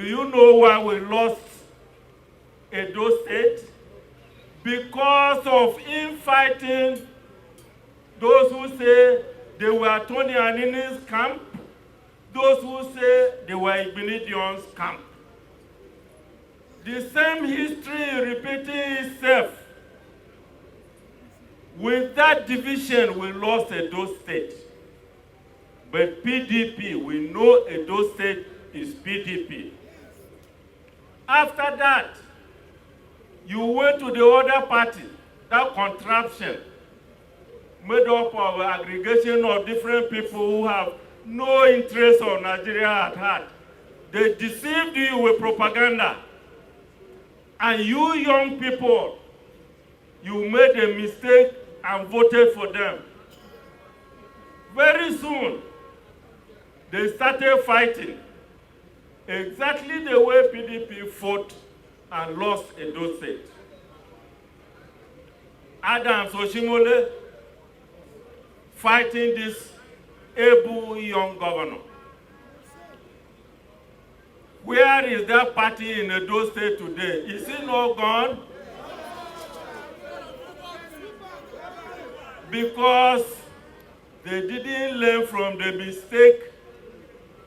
Do you know why we lost Edo State? Because of infighting those who say they were Tony Anini's camp, those who say they were Igbinidion's camp. The same history repeating itself. With that division, we lost Edo State. But PDP, we know Edo State is PDP. After that, you went to the other party, that contraption, made up of aggregation of different people who have no interest of Nigeria at heart. They deceived you with propaganda. And you young people, you made a mistake and voted for them. Very soon, they started fighting exactly the way PDP fought and lost Edo State. Adams Oshimole fighting this able young governor. Where is that party in Edo State today? Is it not gone? Because they didn't learn from the mistake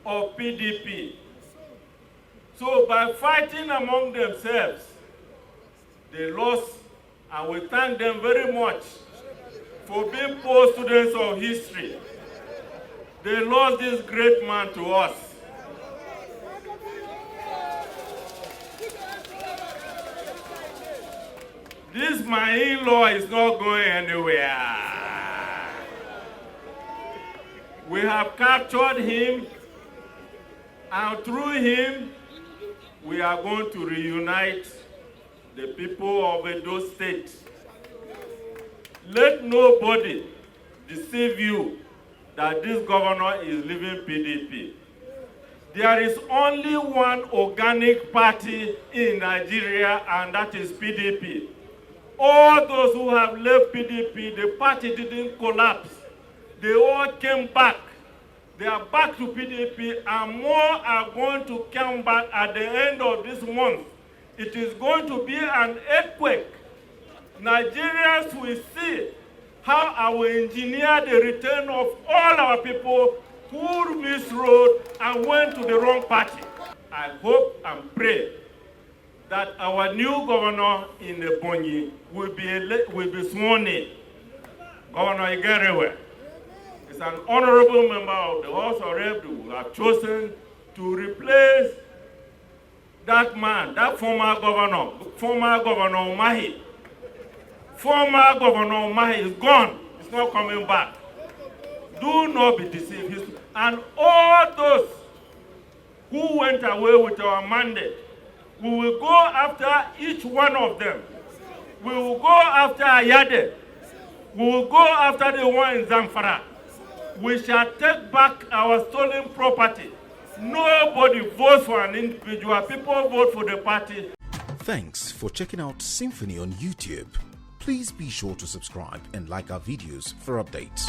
of PDP. So by fighting among themselves, they lost, and we thank them very much for being poor students of history. They lost this great man to us. This my in-law is not going anywhere. We have captured him, and through him, we are going to reunite the people of Edo State. Let nobody deceive you that this governor is leaving PDP. There is only one organic party in Nigeria, and that is PDP. All those who have left PDP, the party didn't collapse. They all came back. They are back to PDP, and more are going to come back at the end of this month. It is going to be an earthquake. Nigerians will see how I will engineer the return of all our people who misrode and went to the wrong party. I hope and pray that our new governor in Ebonyi will be sworn in. Governor Igerewe is an honorable member of the House of Reps who have chosen to replace that man, that former governor Umahi. Former Governor Umahi is gone. He's not coming back. Do not be deceived. And all those who went away with our mandate, we will go after each one of them. We will go after Ayade. We will go after the one in Zamfara. We shall take back our stolen property. Nobody votes for an individual. People vote for the party. Thanks for checking out SYMFONI on YouTube. Please be sure to subscribe and like our videos for updates.